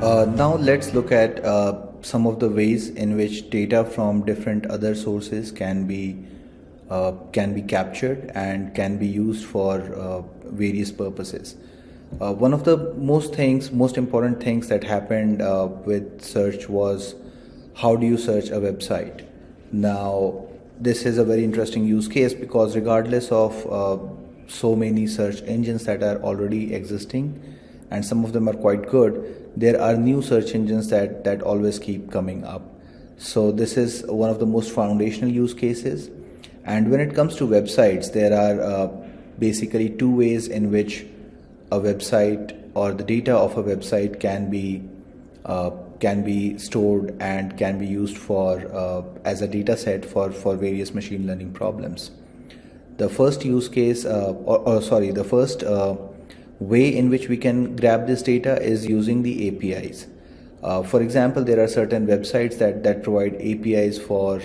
Now let's look at some of the ways in which data from different other sources can be captured and can be used for various purposes. One of the most important things that happened with search was how do you search a website? Now, this is a very interesting use case because regardless of so many search engines that are already existing, and some of them are quite good, there are new search engines that always keep coming up. So this is one of the most foundational use cases. And when it comes to websites, there are basically two ways in which a website or the data of a website can be stored and can be used for as a data set for various machine learning problems. The first use case, the first way in which we can grab this data is using the APIs. For example, there are certain websites that provide APIs for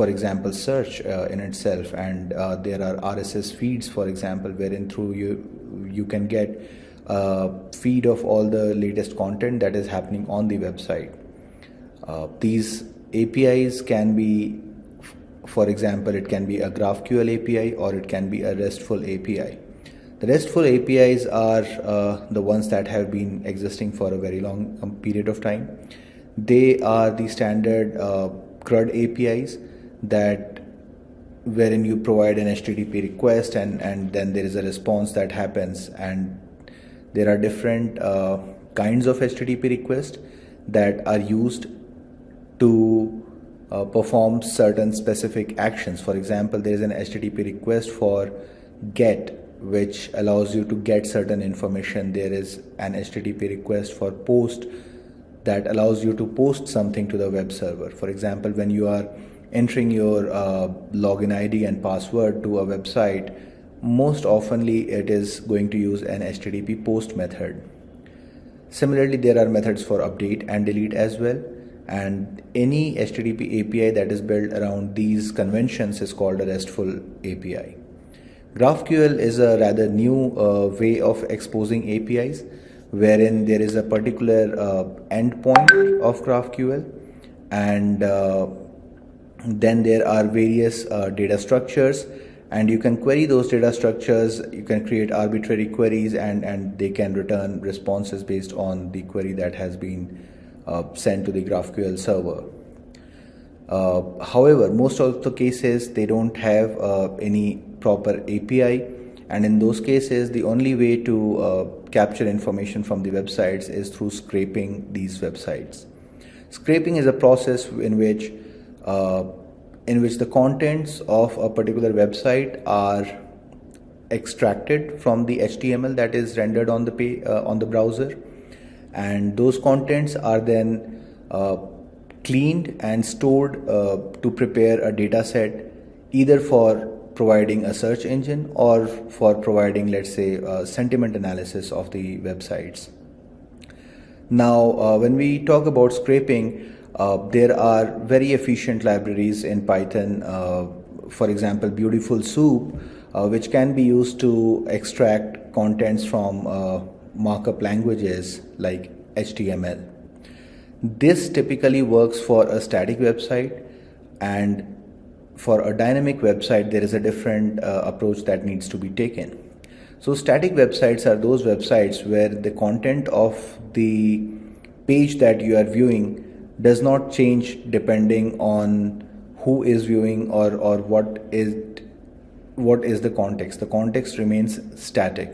example, search in itself, and there are RSS feeds, for example, wherein through you can get a feed of all the latest content that is happening on the website. These APIs can be, for example, it can be a GraphQL API or it can be a RESTful API. The RESTful APIs are the ones that have been existing for a very long period of time. They are the standard CRUD APIs wherein you provide an HTTP request and then there is a response that happens, and there are different kinds of HTTP requests that are used to perform certain specific actions. For example, there is an HTTP request for GET, which allows you to get certain information. There is an HTTP request for POST that allows you to post something to the web server. For example, when you are entering your login ID and password to a website, most oftenly it is going to use an HTTP POST method. Similarly, there are methods for update and delete as well, and any HTTP API that is built around these conventions is called a RESTful API. GraphQL is a rather new way of exposing APIs, wherein there is a particular endpoint of GraphQL, and then there are various data structures, and you can query those data structures. You can create arbitrary queries, and they can return responses based on the query that has been sent to the GraphQL server. However, most of the cases they don't have any proper API, and in those cases the only way to capture information from the websites is through scraping these websites. Scraping is a process in which the contents of a particular website are extracted from the HTML that is rendered on the browser, and those contents are then cleaned and stored to prepare a data set, either for providing a search engine or for providing, let's say, sentiment analysis of the websites. Now, when we talk about scraping, there are very efficient libraries in Python, for example, Beautiful Soup, which can be used to extract contents from markup languages like HTML. This typically works for a static website, and for a dynamic website there is a different approach that needs to be taken. So static websites are those websites where the content of the page that you are viewing does not change depending on who is viewing or what is the context. The context remains static.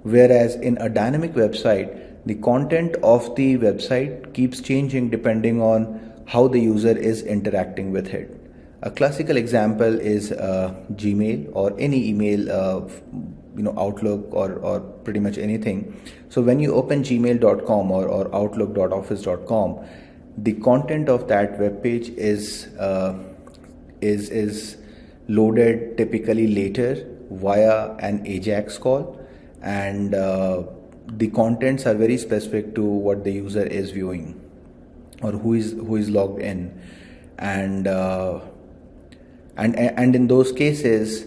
Whereas in a dynamic website, the content of the website keeps changing depending on how the user is interacting with it. A classical example is Gmail or any email, Outlook or pretty much anything. So when you open gmail.com or outlook.office.com, the content of that web page is loaded typically later via an AJAX call, and the contents are very specific to what the user is viewing or who is logged in, and in those cases,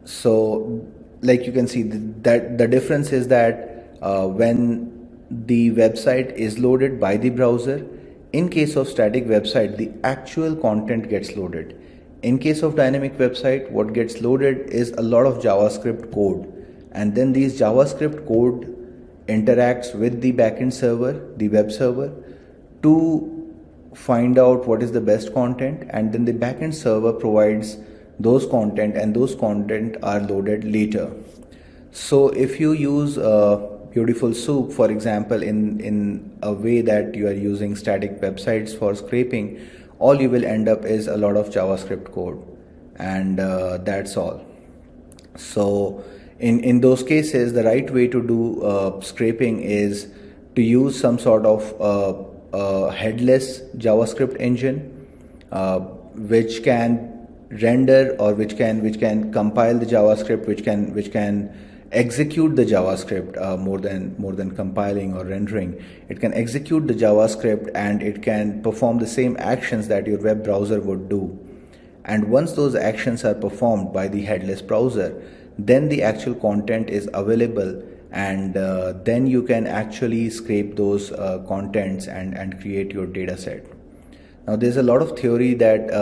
so like you can see that the difference is that when the website is loaded by the browser. In case of static website, the actual content gets loaded. In case of dynamic website, what gets loaded is a lot of JavaScript code, and then these JavaScript code interacts with the backend server, the web server, to find out what is the best content, and then the backend server provides those content, and those content are loaded later. So if you use Beautiful Soup, for example, in a way that you are using static websites for scraping, all you will end up is a lot of JavaScript code, and that's all. So in those cases, the right way to do scraping is to use some sort of headless JavaScript engine, which can render, or which can compile the JavaScript, which can execute the JavaScript, more than compiling or rendering. It can execute the JavaScript, and it can perform the same actions that your web browser would do. And once those actions are performed by the headless browser, then the actual content is available, and then you can actually scrape those contents and create your data set. Now there's a lot of theory that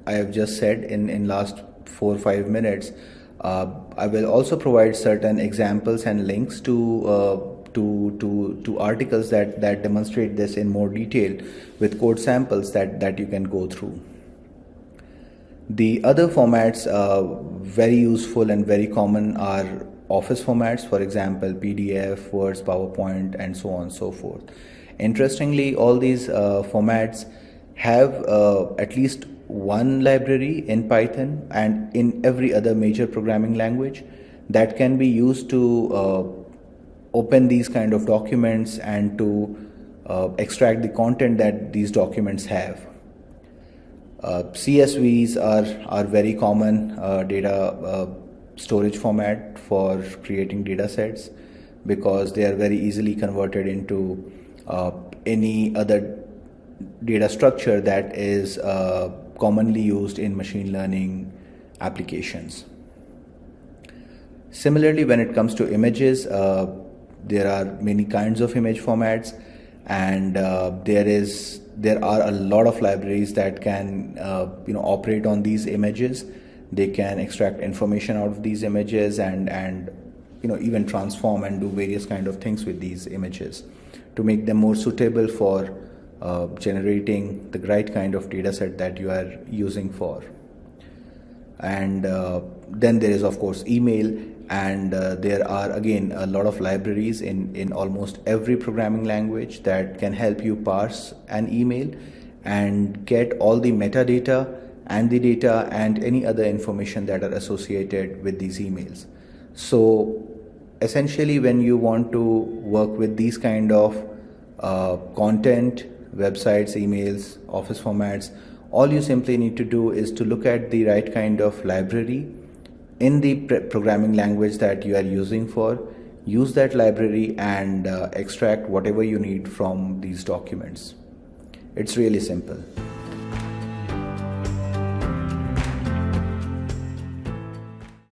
I have just said in last 4 or 5 minutes. I will also provide certain examples and links to articles that demonstrate this in more detail, with code samples that you can go through. The other formats very useful and very common are Office formats, for example PDF, Words, PowerPoint, and so on and so forth. Interestingly, all these formats have at least one library in Python and in every other major programming language that can be used to open these kind of documents and to extract the content that these documents have. CSVs are very common data storage format for creating data sets, because they are very easily converted into any other data structure that is commonly used in machine learning applications. Similarly, when it comes to images, there are many kinds of image formats, and there are a lot of libraries that can operate on these images. They can extract information out of these images and even transform and do various kind of things with these images to make them more suitable for generating the right kind of data set that you are using for. And then there is of course email, and there are again a lot of libraries in almost every programming language that can help you parse an email and get all the metadata and the data and any other information that are associated with these emails. So essentially, when you want to work with these kind of content, websites, emails, Office formats, all you simply need to do is to look at the right kind of library in the programming language that you are using for, use that library and extract whatever you need from these documents. It's really simple.